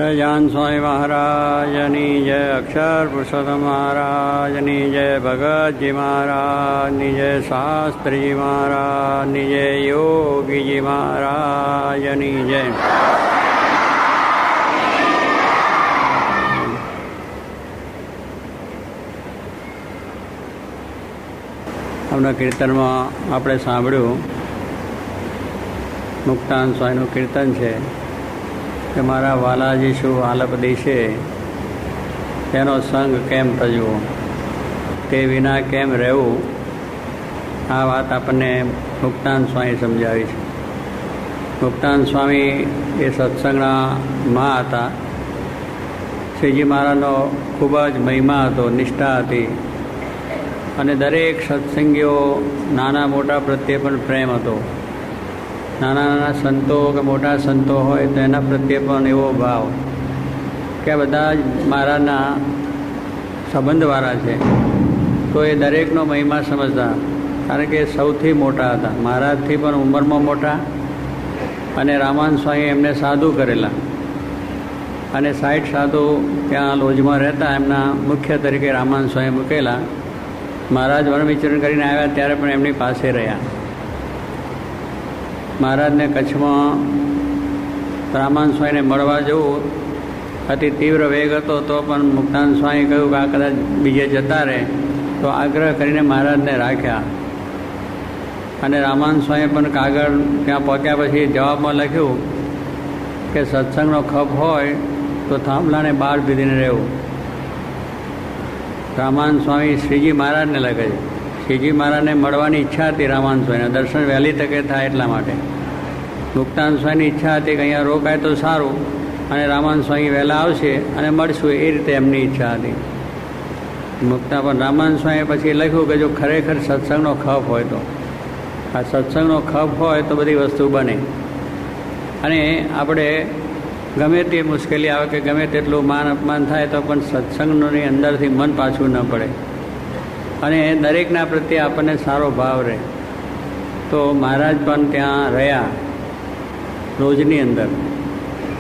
સહજાન સ્વામી મહારાજની જય, અક્ષર પુરુષોત્તમ મહારાજની જય, ભગતજી મહારાજની જય, શાસ્ત્રીજી મહારાજની જય, યોગીજી મહારાજની જય. આપણા કીર્તનમાં આપણે સાંભળ્યું, મુક્તાન સ્વામીનું કીર્તન છે કે મારા વાલાજી શું આલપ દેશે, તેનો સંગ કેમ તજવો, તે વિના કેમ રહેવું. આ વાત આપણને મુક્તાન સ્વામી સમજાવી છે. મુક્તાન સ્વામી એ સત્સંગના મા હતા. શ્રીજી મહારાજનો ખૂબ જ મહિમા હતો, નિષ્ઠા હતી, અને દરેક સત્સંગીઓ નાના મોટા પ્રત્યે પણ પ્રેમ હતો. નાના નાના સંતો કે મોટા સંતો હોય તો એના પ્રત્યે પણ એવો ભાવ કે બધા જ મહારાજના સંબંધવાળા છે, તો એ દરેકનો મહિમા સમજતા. કારણ કે સૌથી મોટા હતા, મહારાજથી પણ ઉંમરમાં મોટા, અને રામાનંદ સ્વામી એમને સાધુ કરેલા, અને 60 સાધુ ત્યાં લોજમાં રહેતા, એમના મુખ્ય તરીકે રામાનંદ સ્વામી મૂકેલા. મહારાજ વન વિચરણ કરીને આવ્યા ત્યારે પણ એમની પાસે રહ્યા. મહારાજને કચ્છમાં રામાનંદ સ્વામીને મળવા જવું અતિ તીવ્ર વેગ હતો, તો પણ મુક્તાન સ્વામી કહ્યું કે આ કદાચ બીજે જતા રહે, તો આગ્રહ કરીને મહારાજને રાખ્યા. અને રામાનંદ સ્વામી પણ કાગળ ત્યાં પહોંચ્યા પછી જવાબમાં લખ્યું કે સત્સંગનો ખપ હોય તો થાંભલાને બહાર ભીધીને રહેવું. રામાનંદ સ્વામી શ્રીજી મહારાજને લખે છે. શ્રીજી મહારાજને મળવાની ઈચ્છા હતી રામાનંદ સ્વામીને, દર્શન વહેલી તકે થાય એટલા માટે. મુક્તાન સ્વામીની ઈચ્છા હતી કે અહીંયા રોકાય તો સારું, અને રામાનંદ સ્વામી વહેલા આવશે અને મળશું, એ રીતે એમની ઈચ્છા હતી. પણ રામાનંદ સ્વામીએ પછી લખ્યું કે જો ખરેખર સત્સંગનો ખપ હોય તો, આ સત્સંગનો ખપ હોય તો બધી વસ્તુ બને. અને આપણે ગમે તે મુશ્કેલી આવે કે ગમે તેટલું માન અપમાન થાય તો પણ સત્સંગની અંદરથી મન પાછું ન પડે, અને દરેકના પ્રત્યે આપણને સારો ભાવ રહે. તો મહારાજ પણ ત્યાં રહ્યા રોજની અંદર.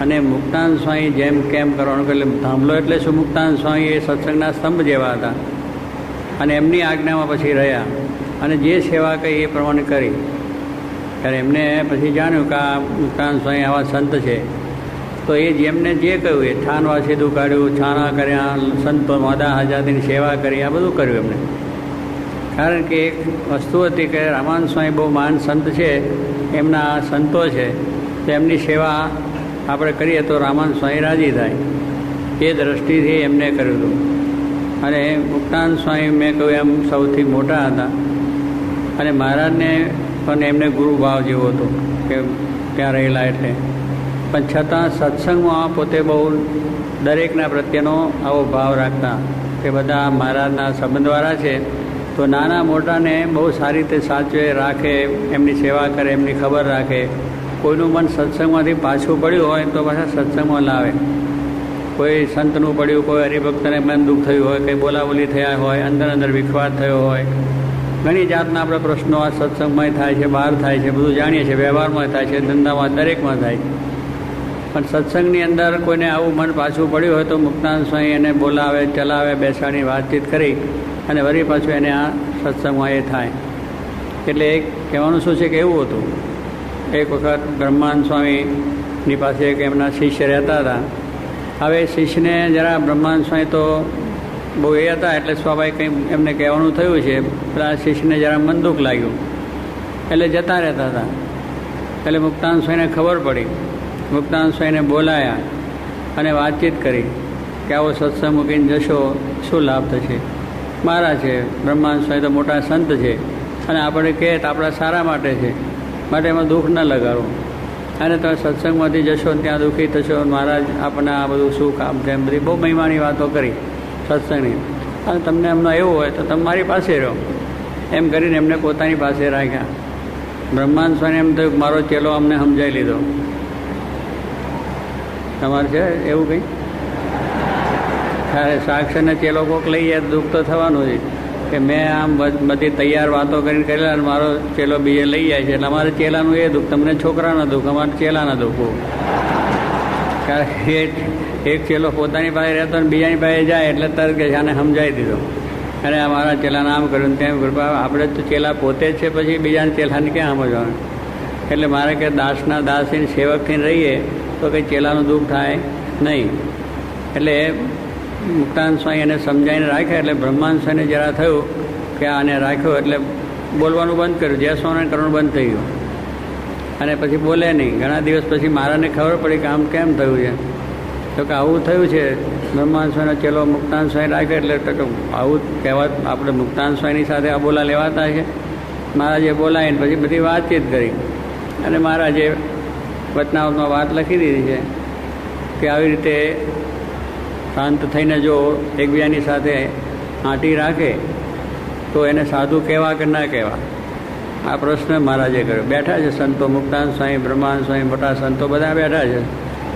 અને મુક્તાન સ્વામી જેમ કેમ કરવાનું, એટલે થાંભલો એટલે શું, મુક્તાન સ્વામી એ સત્સંગના સ્તંભ જેવા હતા, અને એમની આજ્ઞામાં પછી રહ્યા, અને જે સેવા કહી એ પ્રમાણે કરી. ત્યારે એમને પછી જાણ્યું કે આ મુક્તાન સ્વામી આવા સંત છે, તો એ જેમને જે કહ્યું એ છાનવાસી દુકાળ્યું, છાના કર્યા, સંતો માદા હાજાતીની સેવા કરી, આ બધું કર્યું એમને. કારણ કે એક વસ્તુ હતી કે રામાનંદ સ્વામી બહુ મહાન સંત છે, એમના સંતો છે, તો એમની સેવા આપણે કરીએ તો રામાનંદ સ્વામી રાજી થાય, એ દ્રષ્ટિથી એમને કર્યું હતું. અને મુક્તાન સ્વામી મેં કહ્યું એમ સૌથી મોટા હતા, અને મહારાજને પણ એમને ગુરુભાવ જેવો હતો કે ત્યાં રહેલા એટલે. પણ છતાં સત્સંગમાં પોતે બહુ દરેકના પ્રત્યેનો આવો ભાવ રાખતા કે બધા મહારાજના સંબંધવાળા છે, તો નાના મોટાને બહુ સારી રીતે સાચવે, રાખે, એમની સેવા કરે, એમની ખબર રાખે. કોઈનું મન સત્સંગમાંથી પાછું પડ્યું હોય તો પાછા સત્સંગમાં લાવે. કોઈ સંતનું પડ્યું, કોઈ હરિભક્તને મન દુઃખ થયું હોય, કંઈ બોલાબોલી થયા હોય, અંદર વિખવાદ થયો હોય, ઘણી જાતના આપણે પ્રશ્નો આ સત્સંગમાં થાય છે, બહાર થાય છે, બધું જાણીએ છીએ, વ્યવહારમાં થાય છે, ધંધામાં, દરેકમાં થાય છે. પણ સત્સંગની અંદર કોઈને આવું મન પાછું પડ્યું હોય તો મુક્તાન સ્વામી એને બોલાવે, ચલાવે, બેસાડી વાતચીત કરી, અને વળી પાછું એને આ સત્સંગમાં એ થાય. એટલે એક કહેવાનું શું છે કે એવું હતું, એક વખત બ્રહ્માનંદ સ્વામીની પાસે એક એમના શિષ્ય રહેતા હતા. હવે શિષ્યને જરા બ્રહ્માનંદ સ્વામી તો બહુ એ હતા, એટલે સ્વાભાવિક કંઈ એમને કહેવાનું થયું છે, પેલા શિષ્યને જરા મન દુઃખ લાગ્યું, એટલે જતા રહેતા હતા. એટલે મુક્તાન સ્વામીને ખબર પડી. મુક્તાન સ્વામીને બોલાયા અને વાતચીત કરી કે આવો સત્સંગ મૂકીને જશો, શું લાભ થશે. મારા છે, બ્રહ્માનંદ સ્વામી તો મોટા સંત છે, અને આપણે કહે તો આપણા સારા માટે છે, માટે એમાં દુઃખ ન લગાડો. અને તમે સત્સંગમાંથી જશો ને ત્યાં દુઃખી થશો, મહારાજ આપણને આ બધું શું કામ છે, એમ બધી બહુ મહિમાની વાતો કરી સત્સંગની. અને તમને એમનો એવું હોય તો તમે મારી પાસે રહો, એમ કરીને એમને પોતાની પાસે રાખ્યા. બ્રહ્માનંદ સ્વામી એમ થયું મારો ચેલો અમને સમજાવી લીધો. તમારે છે એવું કંઈ? ત્યારે સાક્ષરને ચેલો કોક લઈ જાય દુઃખ તો થવાનું છે કે મેં આમ બધી તૈયાર વાતો કરીને કરેલા, અને મારો ચેલો બીજે લઈ જાય છે, એટલે અમારે ચેલાનું એ દુઃખ, તમને છોકરાના દુઃખ, અમારે ચેલાના દુઃખ. કારણ કે એક ચેલો પોતાની પાસે રહેતો ને બીજાની પાસે જાય એટલે તરત કે આને સમજાવી દીધો, અને આ મારા ચેલાને આમ કર્યું તેમ કર્યું. આપણે તો ચેલા પોતે જ છે, પછી બીજાને ચેલાને ક્યાં સમજવાનું? એટલે મારે કે દાસના દાસીને સેવકથી રહીએ તો કંઈ ચેલાનું દુઃખ થાય નહીં. એટલે મુક્તાનંદ સ્વામી એને સમજાવીને રાખ્યા. એટલે બ્રહ્માનંદ સ્વામીને જરા થયું કે આને રાખ્યો એટલે બોલવાનું બંધ કર્યું, જય સ્વામિનારાયણ કરવાનું બંધ થઈ ગયું, અને પછી બોલે નહીં. ઘણા દિવસ પછી મારાને ખબર પડી કે આમ કેમ થયું છે, તો કે આવું થયું છે. બ્રહ્માનંદ સ્વામીનો ચેલો મુક્તાનંદ સ્વામી રાખ્યો એટલે તો આવું કહેવા આપણે મુક્તાનંદ સ્વામીની સાથે આ બોલા લેવાતા છે. મહારાજે બોલાવીને પછી બધી વાતચીત કરી, અને મહારાજે વચનાવતમાં વાત લખી દીધી છે કે આવી રીતે શાંત થઈને જો એકબીજાની સાથે આંટી રાખે તો એને સાધુ કહેવા કે ના કહેવા? આ પ્રશ્ન મહારાજે કર્યો. બેઠા છે સંતો, મુક્તાનંદ સ્વામી, બ્રહ્માનંદ સ્વામી, મોટા સંતો બધા બેઠા છે.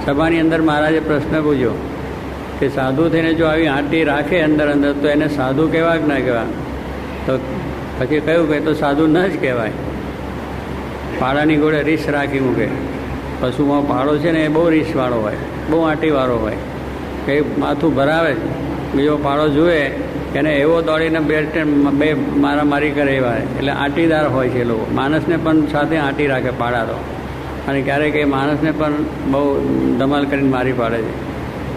સભાની અંદર મહારાજે પ્રશ્ન પૂછ્યો કે સાધુ થઈને જો આવી આંટી રાખે અંદર અંદર તો એને સાધુ કહેવા કે ના કહેવા? તો પછી કહ્યું કે તો સાધુ ન જ કહેવાય. પાડાની ગોળે રીસ રાખી મૂકે. પશુમાં પાડો છે ને એ બહુ રીસવાળો હોય, બહુ આંટીવાળો હોય, એ માથું ભરાવે. બીજો પાડો જુએ એને એવો દોડીને બે મારામારી કરે એવા, એટલે આંટીદાર હોય છે એ લોકો. માણસને પણ સાથે આંટી રાખે પાડા તો, અને ક્યારેક એ માણસને પણ બહુ ધમાલ કરીને મારી પાડે છે.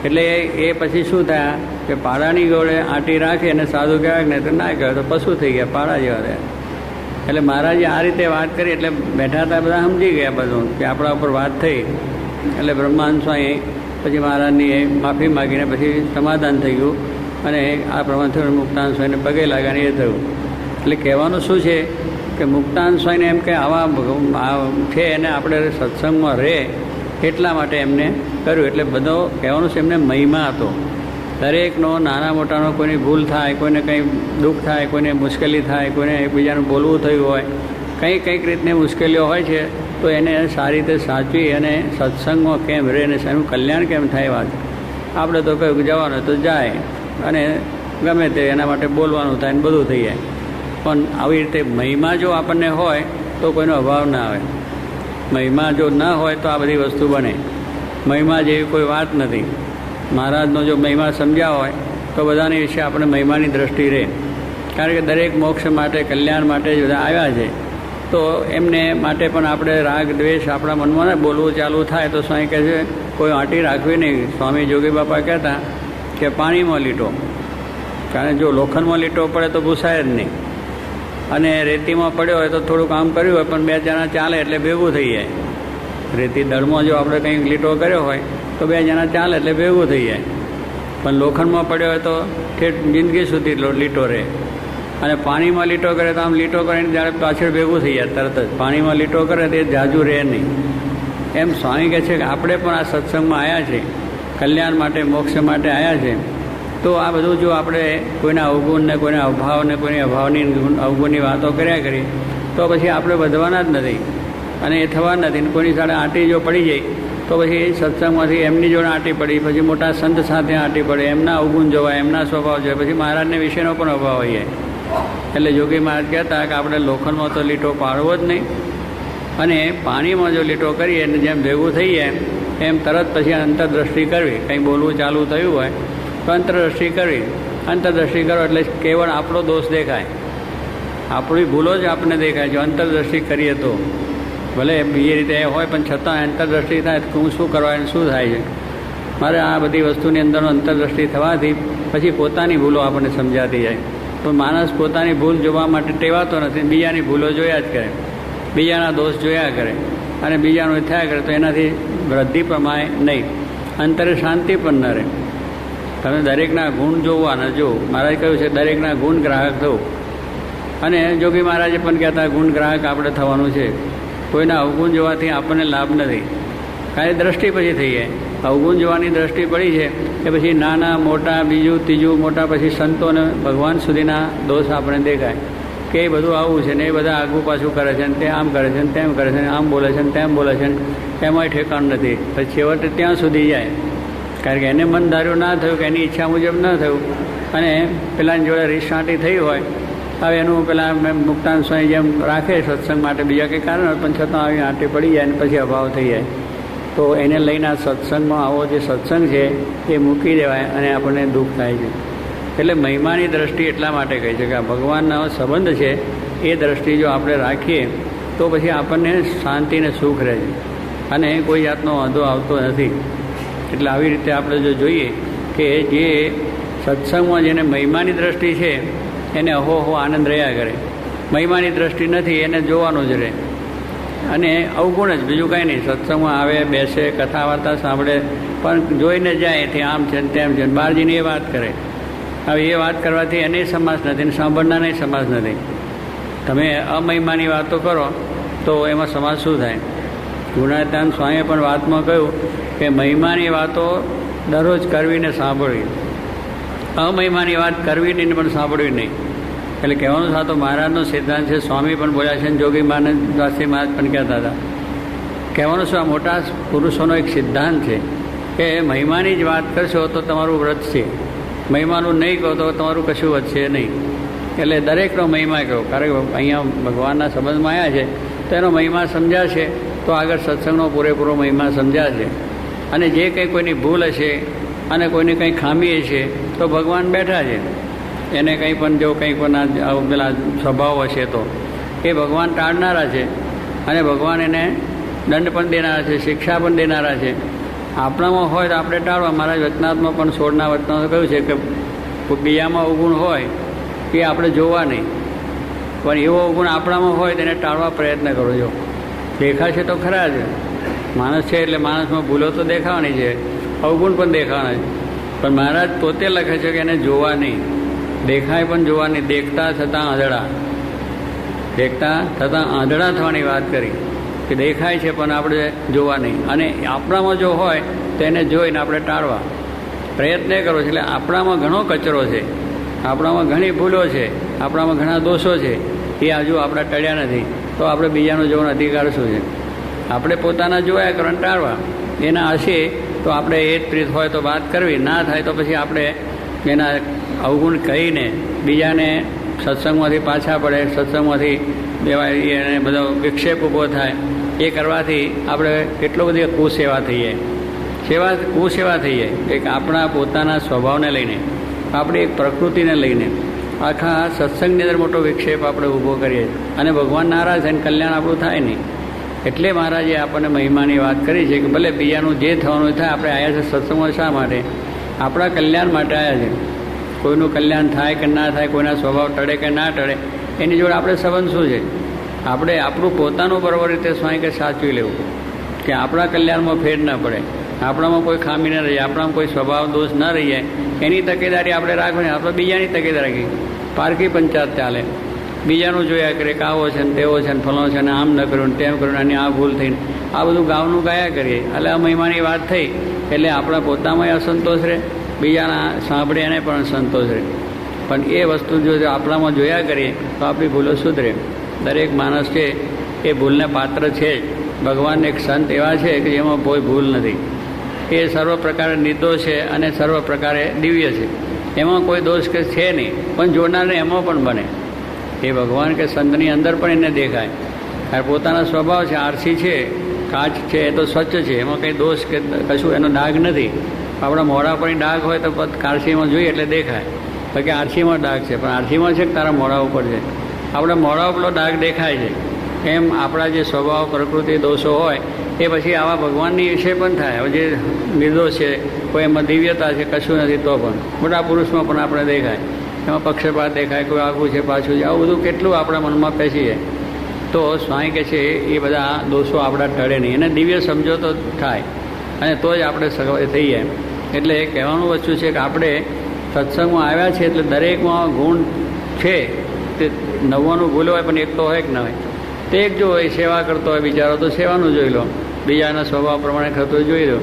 એટલે એ પછી શું થયા કે પાડાની ગોળે આંટી રાખે અને સાધુ કહેવાય ને તો ના કહેવાય, તો પશુ થઈ ગયા, પાડા જેવા થયા. એટલે મહારાજે આ રીતે વાત કરી એટલે બેઠા હતા બધા સમજી ગયા બધું કે આપણા ઉપર વાત થઈ. એટલે બ્રહ્માનંદ સ્વામી પછી મહારાજની એ માફી માગીને પછી સમાધાન થઈ ગયું, અને આ પ્રમાણે થયું. મુક્તાનંદ સ્વામીને પગે લાગ્યા એ થયું. એટલે કહેવાનું શું છે કે મુક્તાનંદ સ્વામીને એમ કે આવા છે એને આપણે સત્સંગમાં રહે એટલા માટે એમને કર્યું. એટલે બધો કહેવાનું છે એમને મહિમા હતો. દરેકનો નાના મોટાનો કોઈની ભૂલ થાય, કોઈને કંઈ દુઃખ થાય, કોઈને મુશ્કેલી થાય, કોઈને એકબીજાનું બોલવું થયું હોય, કંઈક રીતની મુશ્કેલીઓ હોય છે, તો એને સારી રીતે સાચવી અને સત્સંગમાં કેમ રહે અને એનું કલ્યાણ કેમ થાય વાત. આપણે તો કહ્યું કે જવાનું તો જાય, અને ગમે તે એના માટે બોલવાનું થાય ને બધું થઈ જાય. પણ આવી રીતે મહિમા જો આપણને હોય તો કોઈનો અભાવ ના આવે. મહિમા જો ન હોય તો આ બધી વસ્તુ બને. મહિમા જેવી કોઈ વાત નથી. મહારાજનો જો મહિમા સમજ્યા હોય તો બધાની વિશે આપણે મહિમાની દ્રષ્ટિ રહે. કારણ કે દરેક મોક્ષ માટે, કલ્યાણ માટે જ બધા આવ્યા છે, તો એમને માટે પણ આપણે રાગ દ્વેષ આપણા મનમાં ને બોલવું ચાલુ થાય તો સ્વામી કહે છે કોઈ આંટી રાખવી નહીં. સ્વામી જોગી બાપા કહેતા કે પાણીમાં લીટો, કારણ જો લોખંડમાં લીટો પડે તો ભૂસાય જ નહીં, અને રેતીમાં પડ્યો હોય તો થોડું કામ કર્યું હોય પણ બે જણા ચાલે એટલે ભેગું થઈ જાય. રેતી દળમાં જો આપણે કંઈક લીટો કર્યો હોય તો બે જણા ચાલે એટલે ભેગું થઈ જાય, પણ લોખંડમાં પડ્યો હોય તો ઠેઠ જિંદગી સુધી લીટો રહે. અને પાણીમાં લીટો કરે તો આમ લીટો કરીને જ્યારે પાછળ ભેગું થઈ જાય તરત જ. પાણીમાં લીટો કરે તો એ જાજુ રહે નહીં. એમ સ્વામી કહે છે કે આપણે પણ આ સત્સંગમાં આવ્યા છે, કલ્યાણ માટે, મોક્ષ માટે આવ્યા છે, તો આ બધું જો આપણે કોઈના અવગુણને, કોઈના અભાવને, કોઈની અભાવની અવગુણની વાતો કર્યા કરીએ તો પછી આપણે વધવાના જ નથી, અને એ થવા નથી. કોઈની સાથે આંટી જો પડી જાય તો પછી સત્સંગમાંથી એમની જોડે આંટી પડી, પછી મોટા સંત સાથે આંટી પડે, એમના અવગુણ જોવાય, એમના સ્વભાવ જોવાય, પછી મહારાજને વિશેનો પણ અભાવ હોય જાય. એટલે જોગી મહારાજ કહેતા કે આપણે લોખંડમાં તો લીટો પાડવો જ નહીં, અને પાણીમાં જો લીટો કરીએ અને જેમ ભેગું થઈ જાય એમ તરત પછી અંતરદ્રષ્ટિ કરવી. કંઈ બોલવું ચાલુ થયું હોય તો અંતરદ્રષ્ટિ કરવી. અંતરદ્રષ્ટિ કરો એટલે કેવળ આપણો દોષ દેખાય, આપણી ભૂલો જ આપણને દેખાય. જો અંતરદ્રષ્ટિ કરીએ તો ભલે બીજી રીતે હોય પણ છતાં અંતરદ્રષ્ટિ થાય તો હું શું કરવા શું થાય છે. મારે આ બધી વસ્તુની અંદરનો અંતરદ્રષ્ટિ થવાથી પછી પોતાની ભૂલો આપણને સમજાતી જાય. તો માણસ પોતાની ભૂલ જોવા માટે ટેવાતો નથી, બીજાની ભૂલો જોયા જ કરે, બીજાના દોષ જોયા કરે, અને બીજાનું થયા કરે તો એનાથી વૃદ્ધિ પ્રમાણે નહીં, અંતરે શાંતિ પણ ન રહે. તમે દરેકના ગુણ જોવાના જો મહારાજ કહ્યું છે દરેકના ગુણ ગ્રાહક થવું. અને જોગી મહારાજે પણ કહેતા ગુણ ગ્રાહક આપણે થવાનું છે. કોઈના અવગુણ જોવાથી આપણને લાભ નથી, ખાલી દ્રષ્ટિ પછી થઈ જાય. અવગુણ જોવાની દ્રષ્ટિ પડી છે કે પછી નાના મોટા બીજું ત્રીજું મોટા પછી સંતોને ભગવાન સુધીના દોષ આપણે દેખાય કે એ બધું આવું છે ને એ બધા આગું પાછું કરે છે ને તે આમ કરે છે ને તેમ કરે છે ને આમ બોલે છે ને તેમ બોલે છે ને એમાંય ઠેકાણ નથી. પછી છેવટે ત્યાં સુધી જાય, કારણ કે એને મન ધાર્યું ના થયું કે એની ઈચ્છા મુજબ ન થયું, અને પેલાની જોડે રીસાંટી થઈ હોય. હવે એનું પેલા મુક્તાનંદ સ્વામી જેમ રાખે સત્સંગ માટે બીજા કંઈ કારણ પણ છતાં આવી આંટી પડી જાય ને પછી અભાવ થઈ જાય. તો એને લઈને આ સત્સંગમાં આવો જે સત્સંગ છે એ મૂકી દેવાય અને આપણને દુઃખ થાય છે. એટલે મહિમાની દ્રષ્ટિ એટલા માટે કહે છે કે આ ભગવાનનો સંબંધ છે એ દ્રષ્ટિ જો આપણે રાખીએ તો પછી આપણને શાંતિ અને સુખ રહે છે અને કોઈ જાતનો વાંધો આવતો નથી. એટલે આવી રીતે આપણે જો જોઈએ કે જે સત્સંગમાં જેને મહિમાની દ્રષ્ટિ છે એને અહોહો આનંદ રહ્યા કરે, મહિમાની દ્રષ્ટિ નથી એને જોવાનું જ રહે અને અવગુણ જ, બીજું કાંઈ નહીં. સત્સંગમાં આવે, બેસે, કથા વાર્તા સાંભળે, પણ જોઈને જાય એથી આમ છે ને તેમ છે ને બહાર જઈને એ વાત કરે. હવે એ વાત કરવાથી એને સમાસ નથી ને સાંભળનારને સમાસ નથી. તમે અમહિમાની વાતો કરો તો એમાં સમાસ શું થાય? ગુણાતીતાનંદ સ્વામીએ પણ વાતમાં કહ્યું કે મહિમાની વાતો દરરોજ કરવી ને સાંભળવી, અમહિમાની વાત કરવી નહીં પણ સાંભળવી નહીં. એટલે કહેવાનું સાતો મહારાજનો સિદ્ધાંત છે. સ્વામી પણ બોલ્યા છે અને જોગી મહારાજ શાસ્ત્રી મહારાજ પણ કહેતા હતા. કહેવાનું શું, આ મોટા પુરુષોનો એક સિદ્ધાંત છે કે મહિમાની જ વાત કરશો તો તમારું વ્રત છે, મહિમાનું નહીં કહો તો તમારું કશું વધશે નહીં. એટલે દરેકનો મહિમા કહો, કારણ કે અહીંયા ભગવાનના સંબંધમાં આવ્યા છે તો એનો મહિમા સમજાશે તો આગળ સત્સંગનો પૂરેપૂરો મહિમા સમજાશે. અને જે કંઈ કોઈની ભૂલ હશે અને કોઈની કંઈ ખામી હશે તો ભગવાન બેઠા છે. એને કંઈ પણ જો કંઈ કોઈના પેલા સ્વભાવ હશે તો એ ભગવાન ટાળનારા છે અને ભગવાન એને દંડ પણ દેનારા છે, શિક્ષા પણ દેનારા છે. આપણામાં હોય તો આપણે ટાળવા. મારા વચનાત્મા પણ 16ના વચનામાં કહ્યું છે કે બીજામાં અવગુણ હોય એ આપણે જોવા નહીં, પણ એવો અવગુણ આપણામાં હોય તેને ટાળવા પ્રયત્ન કરજો. દેખાશે તો ખરા જ, માણસ છે એટલે માણસમાં ભૂલો તો દેખાવાની છે, અવગુણ પણ દેખાવાના છે. પણ મહારાજ પોતે લખે છે કે એને જોવા નહીં, દેખાય પણ જોવા નહીં. દેખતા થતાં આંધળા, દેખતા થતાં આંધળા થવાની વાત કરી કે દેખાય છે પણ આપણે જોવા નહીં. અને આપણામાં જો હોય તો એને જોઈને આપણે ટાળવા પ્રયત્ન કરો. એટલે આપણામાં ઘણો કચરો છે, આપણામાં ઘણી ભૂલો છે, આપણામાં ઘણા દોષો છે, એ હજુ આપણા ટળ્યા નથી. તો આપણે બીજાનું જોવાનો અધિકાર શું છે? આપણે પોતાના જોયા કરો અને ટાળવા. એના હશે તો આપણે એ જ પ્રીત હોય તો વાત કરવી, ના થાય તો પછી આપણે એના અવગુણ કહીને બીજાને સત્સંગમાંથી પાછા પડે, સત્સંગમાંથી એને બધો વિક્ષેપ ઊભો થાય. એ કરવાથી આપણે કેટલો બધી કુસેવા થઈએ, કુસેવા થઈએ. એક આપણા પોતાના સ્વભાવને લઈને, આપણી એક પ્રકૃતિને લઈને આખા સત્સંગની અંદર મોટો વિક્ષેપ આપણે ઊભો કરીએ અને ભગવાન નારાજ થઈને કલ્યાણ આપણું થાય નહીં. એટલે મહારાજે આપણને મહિમાની વાત કરી છે કે ભલે બીજાનું જે થવાનું થાય, આપણે આવ્યા છે સત્સંગમાં શા માટે? આપણા કલ્યાણ માટે આવ્યા છે. કોઈનું કલ્યાણ થાય કે ના થાય, કોઈના સ્વભાવ ટળે કે ના ટળે, એની જોડે આપણે સંબંધ શું છે? આપણે આપણું પોતાનું બરાબર રીતે સ્વામી કે સાચવી લેવું કે આપણા કલ્યાણમાં ફેર ન પડે, આપણામાં કોઈ ખામી ન રહી જાય, આપણામાં કોઈ સ્વભાવ દોષ ન રહી જાય, એની તકેદારી આપણે રાખવાની. આપણે બીજાની તકેદારી રાખી, પારકી પંચાયત ચાલે. બીજાનું જોયા કરે કે આવો છે ને તેવો છે ને ફલાણો છે ને આમ ન કર્યું ને તેમ કર્યું અને આ ભૂલ થઈને આ બધું ગાવાનું ગાયા કરીએ. એટલે આ મહિમાની વાત થઈ એટલે આપણા પોતામાં અસંતોષ રહે, બીજાના સાંભળે એને પણ સંતોષ રહે. પણ એ વસ્તુ જો આપણામાં જોયા કરીએ તો આપણી ભૂલો સુધરે. દરેક માણસ છે એ ભૂલને પાત્ર છે જ. ભગવાન એક સંત એવા છે કે જેમાં કોઈ ભૂલ નથી. એ સર્વ પ્રકારે નિર્દોષ છે અને સર્વ પ્રકારે દિવ્ય છે. એમાં કોઈ દોષ કે છે નહીં, પણ જોનારને એમાં પણ બને. એ ભગવાન કે સંતની અંદર પણ એને દેખાય. કારણ પોતાના સ્વભાવ છે, આરસી છે, કાચ છે, એ તો સ્વચ્છ છે, એમાં કંઈ દોષ કે કશું એનો ડાઘ નથી. આપણા મોઢા પર ડાઘ હોય તો કારસીમાં જોઈએ એટલે દેખાય તો કે આરસીમાં ડાઘ છે, પણ આરસીમાં છે કે તારા મોઢા ઉપર છે. આપણા મોઢા ઉપરનો ડાઘ દેખાય છે. એમ આપણા જે સ્વભાવ પ્રકૃતિ દોષો હોય એ પછી આવા ભગવાનની વિશે પણ થાય. હવે જે નિર્દોષ છે, કોઈ એમાં દિવ્યતા છે, કશું નથી, તો પણ મોટા પુરુષમાં પણ આપણે દેખાય. એમાં પક્ષપાત દેખાય, કોઈ આગું છે પાછું છે, આવું બધું કેટલું આપણા મનમાં પેસી જાય. તો સ્વામી કહે છે એ બધા દોષો આપણા ટળે નહીં, એને દિવ્ય સમજો તો થાય અને તો જ આપણે સગવડ થઈ જાય. એટલે કહેવાનું વસ્તુ છે કે આપણે સત્સંગમાં આવ્યા છે એટલે દરેકમાં ગુણ છે. તે 99 ભૂલ હોય પણ એક તો હોય કે ન હોય. તે એક જો હોય સેવા કરતો હોય બિચારો તો સેવાનું જોઈ લો, બીજાના સ્વભાવ પ્રમાણે કરતો જોઈ લો.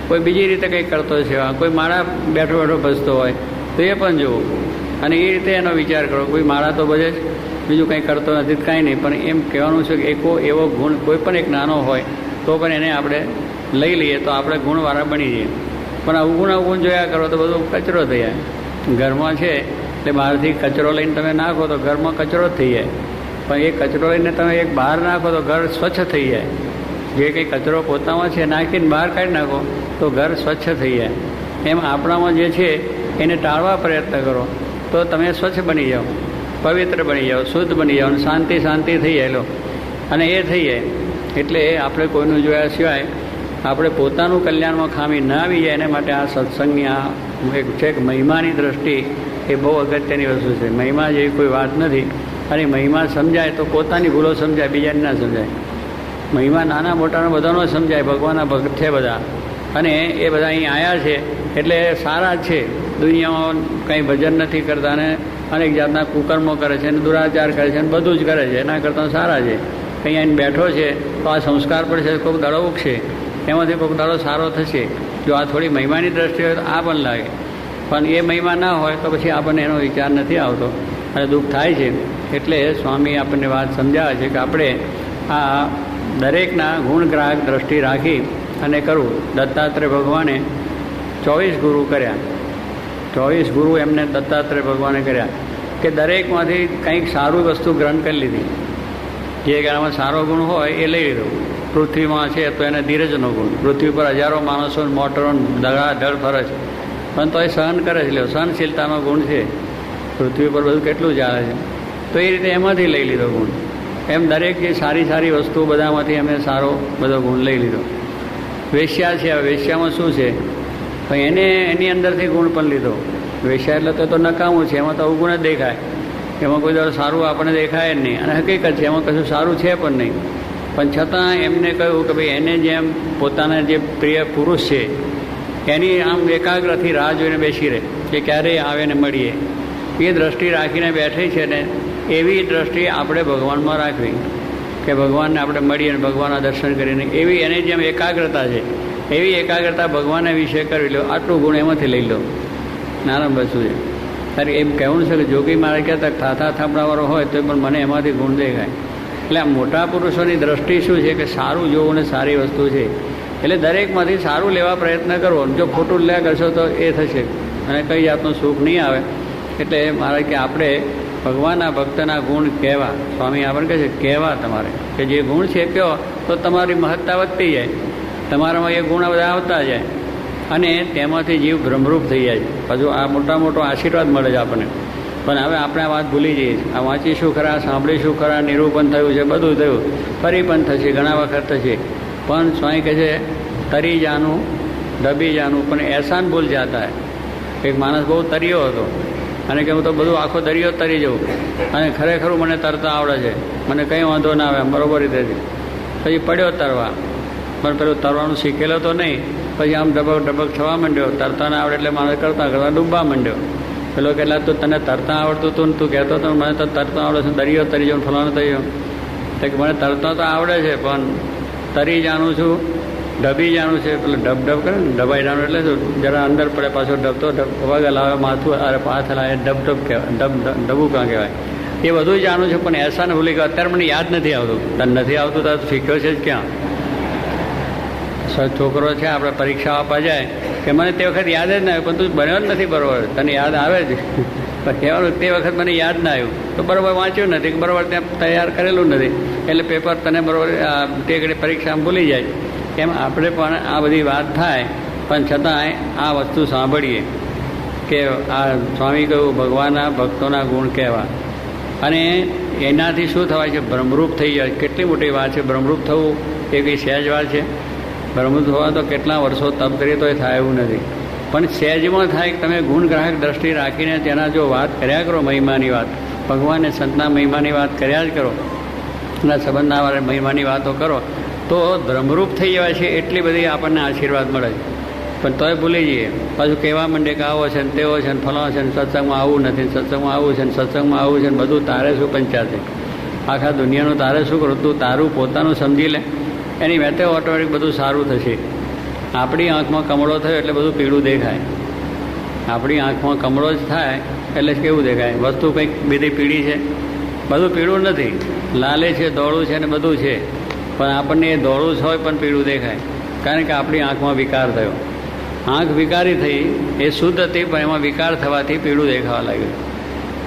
કોઈ બીજી રીતે કંઈક કરતો હોય સેવા, કોઈ માળા બેઠો બેઠો ભજતો હોય તો એ પણ જોવું અને એ રીતે એનો વિચાર કરો. કોઈ માળા તો ભજે જ, બીજું કંઈ કરતો નથી કાંઈ નહીં. પણ એમ કહેવાનું છે કે એવો ગુણ કોઈ પણ એક નાનો હોય તો પણ એને આપણે લઈ લઈએ તો આપણે ગુણવાળા બની જઈએ. પણ અવગુણ જોયા કરો તો બધું કચરો થઈ જાય. ઘરમાં છે એટલે બહારથી કચરો લઈને તમે નાખો તો ઘરમાં કચરો જ થઈ જાય, પણ એ કચરો લઈને તમે એક બહાર નાખો તો ઘર સ્વચ્છ થઈ જાય. જે કંઈ કચરો પોતામાં છે નાખીને બહાર કાઢી નાખો તો ઘર સ્વચ્છ થઈ જાય. એમ આપણામાં જે છે એને ટાળવા પ્રયત્ન કરો તો તમે સ્વચ્છ બની જાઓ, પવિત્ર બની જાઓ, શુદ્ધ બની જાઓ, અને શાંતિ થઈ જાય લો. અને એ થઈ જાય એટલે આપણે કોઈનું જોયા સિવાય આપણે પોતાનું કલ્યાણમાં ખામી ન આવી જાય એના માટે આ સત્સંગની આ એક છે કે મહિમાની દ્રષ્ટિ એ બહુ અગત્યની વસ્તુ છે. મહિમા જેવી કોઈ વાત નથી. અને મહિમા સમજાય તો પોતાની ભૂલો સમજાય, બીજાને ના સમજાય. મહિમા નાના મોટાનો બધાનો સમજાય. ભગવાનના ભક્ત છે બધા, અને એ બધા અહીં આવ્યા છે એટલે સારા જ છે. દુનિયામાં કંઈ ભજન નથી કરતા ને અનેક જાતના કુકર્મો કરે છે અને દુરાચાર કરે છે અને બધું જ કરે છે. એના કરતાં સારા છે. કંઈ આવીને બેઠો છે તો આ સંસ્કાર પર છે, કોઈક દડો ઉગશે, એમાંથી કોઈક દડો સારો થશે. જો આ થોડી મહિમાની દ્રષ્ટિ હોય તો આ પણ લાગે, પણ એ મહિમા ના હોય તો પછી આપણને એનો વિચાર નથી આવતો અને દુઃખ થાય છે. એટલે સ્વામી આપણને વાત સમજાવે છે કે આપણે આ દરેકના ગુણગ્રાહક દ્રષ્ટિ રાખી અને કરવું. દત્તાત્રેય ભગવાને 24 ગુરુ કર્યા. 24 ગુરુ એમને દત્તાત્રેય ભગવાને કર્યા કે દરેકમાંથી કંઈક સારું વસ્તુ ગ્રહણ કરી લીધી. જે એનામાં સારો ગુણ હોય એ લઈ લીધો. પૃથ્વીમાં છે તો એને ધીરજનો ગુણ. પૃથ્વી પર હજારો માણસો મોટરો ધડાધડ ફરે છે પણ તો એ સહન કરે છે. સહનશીલતાનો ગુણ છે. પૃથ્વી પર બધું કેટલું ચાલે છે તો એ રીતે એમાંથી લઈ લીધો ગુણ. એમ દરેક જે સારી વસ્તુઓ બધામાંથી એમને સારો બધો ગુણ લઈ લીધો. વેશ્યા છે, વેશ્યામાં શું છે તો એને એની અંદરથી ગુણ પણ લીધો. વેશ્યા એટલે તો નકામું છે, એમાં તો અવગુણ જ દેખાય. એમાં કોઈ દર સારું આપણને દેખાય જ નહીં. અને હકીકત છે એમાં કશું સારું છે પણ નહીં. પણ છતાં એમને કહ્યું કે ભાઈ એને જેમ પોતાના જે પ્રિય પુરુષ છે એની આમ એકાગ્રથી રાહ જોઈને બેસી રહે કે ક્યારે આવે ને મળીએ. એ દ્રષ્ટિ રાખીને બેઠી છે ને એવી દ્રષ્ટિ આપણે ભગવાનમાં રાખવી કે ભગવાનને આપણે મળીએ અને ભગવાનના દર્શન કરીને એવી એની જેમ એકાગ્રતા છે એવી એકાગ્રતા ભગવાનના વિશે કરવી લો. આટલું ગુણ એમાંથી લઈ લો. નાના વસ્તુ છે. તારે એમ કહેવું છે કે જોગી મારે કહેતા થાથા થાપડાવાળો હોય તો પણ મને એમાંથી ગુણ દેખાય. એટલે આ મોટા પુરુષોની દ્રષ્ટિ શું છે કે સારું જોવું ને સારી વસ્તુ છે. એટલે દરેકમાંથી સારું લેવા પ્રયત્ન કરવો. જો ખોટું લે કરશો તો એ થશે અને કઈ જાતનું સુખ નહીં આવે. એટલે મારે કે આપણે ભગવાનના ભક્તના ગુણ કહેવા. સ્વામી આપણને કહે છે કહેવા તમારે કે જે ગુણ છે કહો તો તમારી મહત્તા વધતી જાય. તમારામાં એ ગુણ બધા આવતા જાય અને તેમાંથી જીવ ભ્રમરૂપ થઈ જાય. હજુ આ મોટો આશીર્વાદ મળે છે આપણને. પણ હવે આપણે આ વાત ભૂલી જઈએ છીએ. આ વાંચીશું ખરા, સાંભળીશું ખરા, નિરૂપણ થયું છે, બધું થયું, ફરી પણ થશે, ઘણા વખત થશે. પણ સ્વામી કહે છે તરી જાનું ડબી જાનું પણ એહસાન ભૂલ જાતા હે. એક માણસ બહુ તર્યો હતો અને કે હું તો બધું આખો દરિયો તરી જવું અને ખરેખર મને તરતા આવડે છે, મને કંઈ વાંધો ના આવે બરોબર રીતે. પછી પડ્યો તરવા, પણ પેલું તરવાનું શીખેલો તો નહીં. પછી આમ ડબક થવા માંડ્યો. તરતા ના આવડે એટલે માણસ કરતાં ડૂબવા માંડ્યો. પેલો કેટલા તું તને તરતા આવડતું હતું ને તું કહેતો હતો મને તો તરતા આવડે છે, દરિયો તરી જાઉં, ફલાણું તરી જાઉં. તો કે મને તરતા તો આવડે છે પણ તરી જાણું છું, ડબી જાણું છે. પેલું ડબ કરે ને ડબાઈ જાણું એટલે શું જરા અંદર પડે પાછો ડબતો વગર લાવે માથું અરે પાથ લાવે કહેવાય. ડબું કાં કહેવાય. એ બધું જાણું છું પણ એહસાન ભૂલી ગયો. અત્યારે મને યાદ નથી આવતું. તને નથી આવતું તો શીખ્યો છે જ ક્યાં? છોકરો છે આપણે પરીક્ષા આપવા જાય કે મને તે વખત યાદ જ ના આવ્યું, પણ તું બન્યો જ નથી બરાબર. તને યાદ આવે જ પણ કહેવાનું તે વખત મને યાદ ના આવ્યું તો બરાબર વાંચ્યું નથી, બરાબર ત્યાં તૈયાર કરેલું નથી એટલે પેપર તને બરાબર તે ઘડી પરીક્ષામાં ભૂલી જાય. એમ આપણે પણ આ બધી વાત થાય પણ છતાંય આ વસ્તુ સાંભળીએ કે આ સ્વામી કહ્યું ભગવાનના ભક્તોના ગુણ કહેવા. અને એનાથી શું થવાય છે? ભ્રમરૂપ થઈ જાય. કેટલી મોટી વાત છે. ભ્રમરૂપ થવું એ કંઈ સહેજ વાત છે? ભ્રમરૂપ થવા તો કેટલા વર્ષો તપ કરીએ તો એ થાય એવું નથી. પણ સહેજમાં થાય કે તમે ગુણગ્રાહક દ્રષ્ટિ રાખીને તેના જો વાત કર્યા કરો, મહિમાની વાત, ભગવાનને સંતના મહિમાની વાત કર્યા જ કરો, એના સંબંધના વાળા મહિમાની વાતો કરો તો ભ્રમરૂપ થઈ જવાય છે. એટલી બધી આપણને આશીર્વાદ મળે છે. પણ તોય ભૂલી જઈએ. પાછું કહેવા માંડે કે આવો છે ને તેવો છે ને ફલાણો છે ને સત્સંગમાં આવું નથી, સત્સંગમાં આવું છે ને સત્સંગમાં આવું છે ને બધું તારે શું પંચાયત? આખા દુનિયાનું તારે શું કરું? તું તારું પોતાનું સમજી લે. એની વેતે ઓટોમેટિક બધું સારું થશે. આપણી આંખમાં કમળો થયો એટલે બધું પીળું દેખાય. આપણી આંખમાં કમળો જ થાય એટલે કેવું દેખાય? વસ્તુ કંઈક બધી પીળી છે, બધું પીળું નથી. લાલે છે, ધોળું છે ને બધું છે, પણ આપણને એ ધોળું જ હોય પણ પીળું દેખાય કારણ કે આપણી આંખમાં વિકાર થયો. આંખ વિકારી થઈ, એ શુદ્ધ હતી પણ એમાં વિકાર થવાથી પીળું દેખાવા લાગ્યું.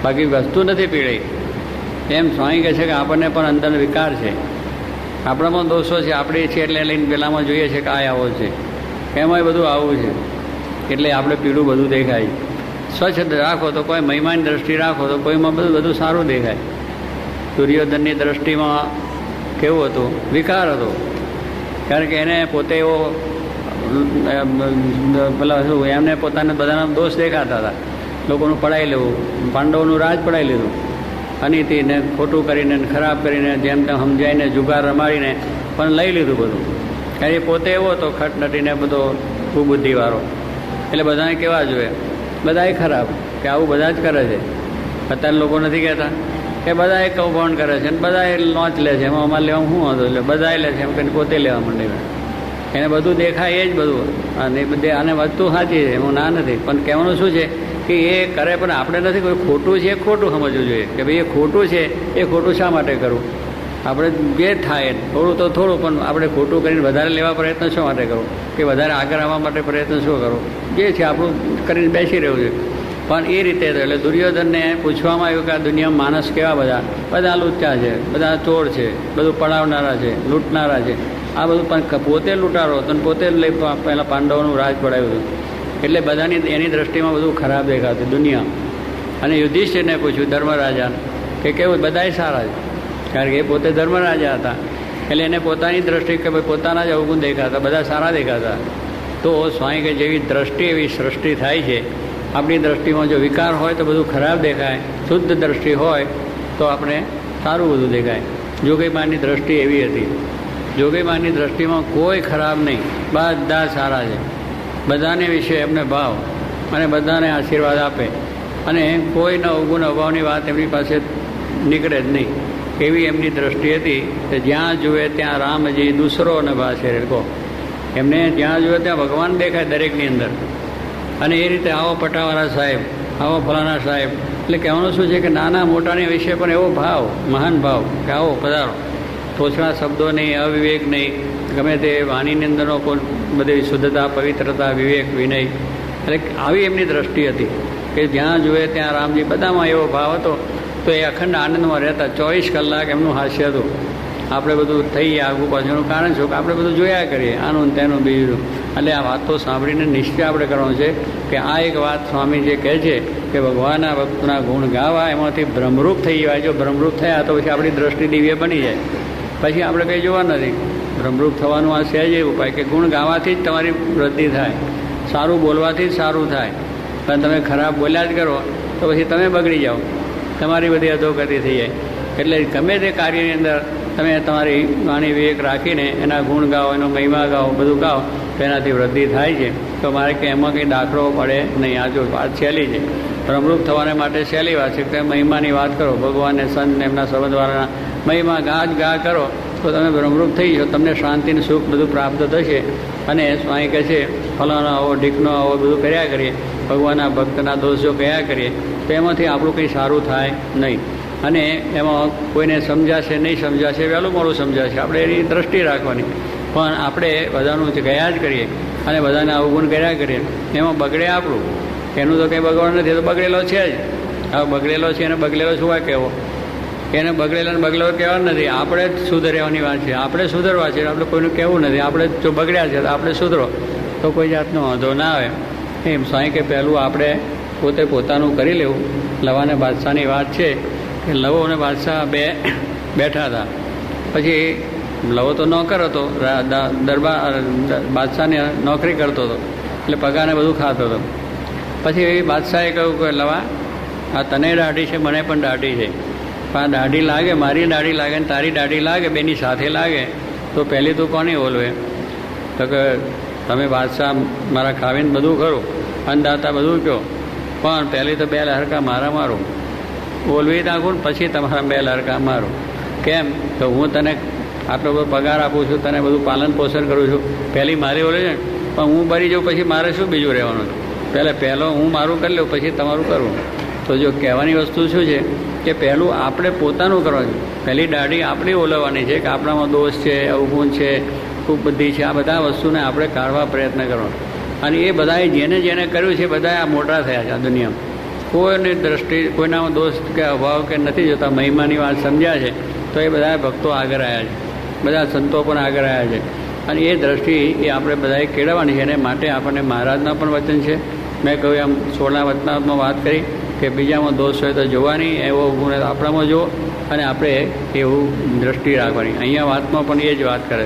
બાકી વસ્તુ નથી પીળી. એમ સ્વામી કહે છે કે આપણને પણ અંદર વિકાર છે. આપણામાં દોષો છે, આપણે છે એટલે લઈને પેલામાં જોઈએ છે કે આ આવો છે, એમાંય બધું આવું છે, એટલે આપણે પીળું બધું દેખાય. સ્વચ્છ રાખો તો કોઈ મહિમાની દ્રષ્ટિ રાખો તો કોઈમાં બધું સારું દેખાય. દુર્યોધનની દ્રષ્ટિમાં કેવું હતું? વિકાર હતો, કારણ કે એને પોતે એવો પેલા શું એમને પોતાને બધાના દોષ દેખાતા હતા. લોકોનું પડાવી લેવું, પાંડવોનું રાજ પડાવી લીધું, અનિતિને ખોટું કરીને ખરાબ કરીને જેમ તેમ સમજાઈને જુગાર રમાડીને પણ લઈ લીધું બધું. કારણ કે પોતે એવો હતો ખટનટીને બધો કુબુદ્ધિવાળો, એટલે બધાને કહેવા જોઈએ બધાએ ખરાબ કે આવું બધા જ કરે છે. અત્યારે લોકો નથી કહેતા કે બધાએ કૌભાંડ કરે છે અને બધાએ લોચ લે છે, એમાં અમારે લેવા શું હતો? એટલે બધાએ લે છે એમ કરીને પોતે લેવા માંડે. એને બધું દેખાય એ જ બધું, અને બધે આને વસ્તુ સાચી છે, હું ના નથી, પણ કહેવાનું શું છે કે એ કરે પણ આપણે નથી. કોઈ ખોટું છે એ ખોટું સમજવું જોઈએ કે ભાઈ એ ખોટું છે, એ ખોટું શા માટે કરવું? આપણે જે થાય થોડું તો થોડું, પણ આપણે ખોટું કરીને વધારે લેવા પ્રયત્ન શા માટે કરવો? કે વધારે આગળ આવવા માટે પ્રયત્ન શું કરવો? જે છે આપણું કરીને બેસી રહેવું છે. પણ એ રીતે એટલે દુર્યોધનને પૂછવામાં આવ્યું કે આ દુનિયામાં માણસ કેવા બધા લૂંટા છે, બધા ચોર છે, બધું પડાવનારા છે, લૂંટનારા છે, આ બધું પણ પોતે લૂંટારો હતો અને પોતે લઈ પહેલાં પાંડવોનું રાજ પડાવ્યું હતું. એટલે બધાની એની દ્રષ્ટિમાં બધું ખરાબ દેખાતું દુનિયા. અને યુધિષ્ઠિરને પૂછ્યું ધર્મરાજાને કે કેવું? બધાય સારા છે, કારણ કે એ પોતે ધર્મરાજા હતા. એટલે એને પોતાની દ્રષ્ટિ કે ભાઈ પોતાના જ અવગુણ દેખાતા, બધા સારા દેખાતા. તો સ્વામી કે જેવી દ્રષ્ટિ એવી સૃષ્ટિ થાય છે. આપણી દ્રષ્ટિમાં જો વિકાર હોય તો બધું ખરાબ દેખાય, શુદ્ધ દ્રષ્ટિ હોય તો આપણે સારું બધું દેખાય. જોગીમાની દ્રષ્ટિ એવી હતી. જોગીમાની દ્રષ્ટિમાં કોઈ ખરાબ નહીં, બધા સારા છે. બધાને વિશે એમને ભાવ અને બધાને આશીર્વાદ આપે, અને કોઈના અવગુણ અભાવની વાત એમની પાસે નીકળે જ નહીં. એવી એમની દ્રષ્ટિ હતી કે જ્યાં જુએ ત્યાં રામજી દૂસરો અને ભાષે કહો. એમને જ્યાં જુએ ત્યાં ભગવાન દેખાય દરેકની અંદર. અને એ રીતે આવો પટાવાળા સાહેબ, આવો ફલાણા સાહેબ, એટલે કહેવાનું શું છે કે નાના મોટાની વિશે પણ એવો ભાવ, મહાન ભાવ કે આવો પધારો. થોછડા શબ્દો નહીં, અવિવેક નહીં, ગમે તે વાણીની અંદરનો કોઈ બધી શુદ્ધતા, પવિત્રતા, વિવેક, વિનય, એટલે આવી એમની દ્રષ્ટિ હતી કે જ્યાં જુએ ત્યાં રામજી. બધામાં એવો ભાવ હતો. તો એ અખંડ આનંદમાં રહેતા. 24 કલાક એમનું હાસ્ય હતું. આપણે બધું થઈએ આગું પાછળનું કારણ શું કે આપણે બધું જોયા કરીએ, આનું તેનું બીજું. એટલે આ વાતો સાંભળીને નિશ્ચય આપણે કરવાનો છે કે આ એક વાત સ્વામી જે કહે છે કે ભગવાનના ભક્તના ગુણ ગાવા, એમાંથી ભ્રમરૂપ થઈ જવાય. જો ભ્રમરૂપ થયા તો પછી આપણી દ્રષ્ટિ દિવ્ય બની જાય, પછી આપણે કંઈ જોવા નથી. ભ્રમરૂપ થવાનું આ સહેજ એ ઉપાય કે ગુણ ગાવાથી જ તમારી વૃદ્ધિ થાય, સારું બોલવાથી જ સારું થાય. પણ તમે ખરાબ બોલ્યા જ કરો તો પછી તમે બગડી જાઓ, તમારી બધી અધોગતિ થઈ જાય. એટલે ગમે તે કાર્યની અંદર તમે તમારી વાણી વિવેક રાખીને એના ગુણ ગાઓ, એનો મહિમા ગાઓ, બધું ગાઓ તો એનાથી વૃદ્ધિ થાય છે. તો મારે કે એમાં કંઈ દાખલો પડે નહીં. આ જો વાત સહેલી છે, ભ્રમરૂપ થવાને માટે સહેલી વાત છે. તમે મહિમાની વાત કરો, ભગવાનને સંતને એમના સંબંધવાળાના મહિમા ગા કરો તો તમે ભ્રમરૂપ થઈ જાઓ. તમને શાંતિનું સુખ બધું પ્રાપ્ત થશે. અને સ્વામી કહે છે ફલાનો આવો, ઢીકનો આવો, બધું કર્યા કરીએ, ભગવાનના ભક્તના દોષ જો કર્યા કરીએ તો એમાંથી આપણું કંઈ સારું થાય નહીં. અને એમાં કોઈને સમજાશે નહીં, સમજાશે વહેલું મોડું સમજાશે, આપણે એની દ્રષ્ટિ રાખવાની. પણ આપણે બધાનું ગયા જ કરીએ અને બધાને અવગુણ કર્યા કરીએ, એમાં બગડે આપણું. એનું તો કંઈ બગડવાનું નથી, તો બગડેલો છે જ. હવે બગડેલો છે એને બગડેલો શું હોય કહેવો? એને બગડેલાને બગડેલો કહેવાનું નથી. આપણે જ સુધરવાની વાત છે, આપણે સુધરવા છે. આપણે કોઈનું કહેવું નથી. આપણે જો બગડ્યા છે તો આપણે સુધરો તો કોઈ જાતનો વાંધો ના આવે. એમ સ્વામી કે પહેલું આપણે પોતે પોતાનું કરી લેવું. લવ અને બાદશાહની વાત છે કે લવ અને બાદશાહ બે બેઠા હતા. પછી લવ તો નોકર હતો, દરબાર બાદશાહને નોકરી કરતો હતો, એટલે પગારને બધું ખાતો હતો. પછી બાદશાહે કહ્યું કે લવા, આ તને દાઢી છે, મને પણ દાઢી છે, પણ આ દાઢી લાગે, મારી દાઢી લાગે ને તારી દાઢી લાગે, બેની સાથે લાગે તો પહેલી તું કોની ઓલવે? તો કે તમે બાદશાહ મારા ખાવીને બધું ખરું, અન્નદાતા બધું કહો, પણ પહેલી તો 2 લહેરકા મારા મારું, ઓલવી નાખું ને પછી તમારા 2 લહેરકા મારું. કેમ? તો હું તને આટલો બધો પગાર આપું છું, તને બધું પાલન પોષણ કરું છું, પહેલી મારી ઓલે છે, પણ હું બરી જાઉં પછી મારે શું બીજું રહેવાનું? પહેલો હું મારું કરી લઉં પછી તમારું કરવું. તો જો કહેવાની વસ્તુ શું છે કે પહેલું આપણે પોતાનું કરવાનું. પહેલી દાઢી આપણી ઓલવવાની છે કે આપણામાં દોષ છે, અવગુણ છે, ખૂબ બુદ્ધિ છે, આ બધા વસ્તુને આપણે કાઢવા પ્રયત્ન કરવાનો. અને એ બધાએ જેને જેને કર્યું છે બધા આ મોટા થયા છે આ દુનિયામાં. કોઈની દ્રષ્ટિ, કોઈનામાં દોષ કે અભાવ કે નથી જોતા, મહિમાની વાત સમજ્યા છે તો એ બધા ભક્તો આગળ આવ્યા છે. બધા સંતો પણ આગળ આવ્યા છે. અને એ દ્રષ્ટિ એ આપણે બધાએ કેળવવાની છે. એને માટે આપણને મહારાજના પણ વચન છે. મેં કહ્યું એમ 16 વચનામાં વાત કરી કે બીજામાં દોષ હોય તો જોવાની, એવો ગુણ આપણામાં જુઓ અને આપણે એવું દ્રષ્ટિ રાખવાની. અહીંયા વાતમાં પણ એ જ વાત કરે.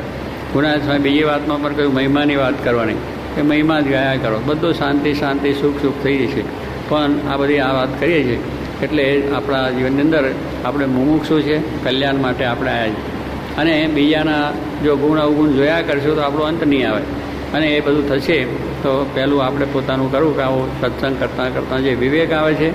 ગુણાત સ્વામી બીજી વાતમાં પણ કહ્યું મહિમાની વાત કરવાની, કે મહિમા જ ગાયા કરો, બધું શાંતિ શાંતિ સુખ સુખ થઈ જશે. પણ આ બધી આ વાત કરીએ છીએ એટલે આપણા જીવનની અંદર આપણે મુમુક્ષુ છે, કલ્યાણ માટે આપણે આવ્યા છીએ. અને બીજાના જો ગુણ અવગુણ જોયા કરશું તો આપણો અંત નહીં આવે. અને એ બધું થશે તો પહેલું આપણે પોતાનું કરવું કે આવો સત્સંગ કરતાં કરતાં જે વિવેક આવે છે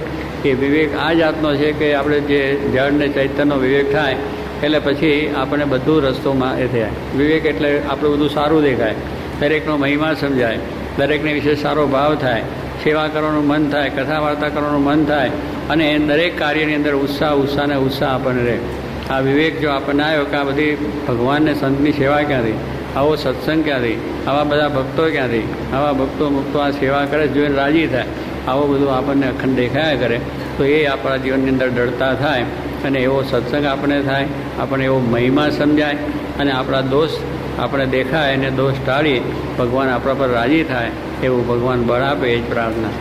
એ વિવેક આ જાતનો છે કે આપણે જે જળ ને ચૈતન્યનો વિવેક થાય એટલે પછી આપણે બધું રસ્તોમાં એ થાય. વિવેક એટલે આપણું બધું સારું દેખાય, દરેકનો મહિમા સમજાય, દરેકને વિશે સારો ભાવ થાય, સેવા કરવાનું મન થાય, કથા વાર્તા કરવાનું મન થાય અને દરેક કાર્યની અંદર ઉત્સાહ ને ઉત્સાહ આપણને રહે. આ વિવેક જો આપણને આવ્યો કે આ બધી ભગવાનને સંતની સેવા ક્યાંથી, આવો સત્સંગ ક્યાંથી, આવા બધા ભક્તો ક્યાંથી, આવા ભક્તો મુક્તો આ સેવા કરે જોઈને રાજી થાય, આવું બધું આપણને અખંડ દેખાયા કરે તો એ આપણા જીવનની અંદર દૃઢતા થાય અને એવો સત્સંગ આપણે થાય, આપણને એવો મહિમા સમજાય અને આપણા દોષ આપણે દેખાય અને દોષ ટાળીએ, ભગવાન આપણા પર રાજી થાય એવું ભગવાન બળ આપે એ જ પ્રાર્થના.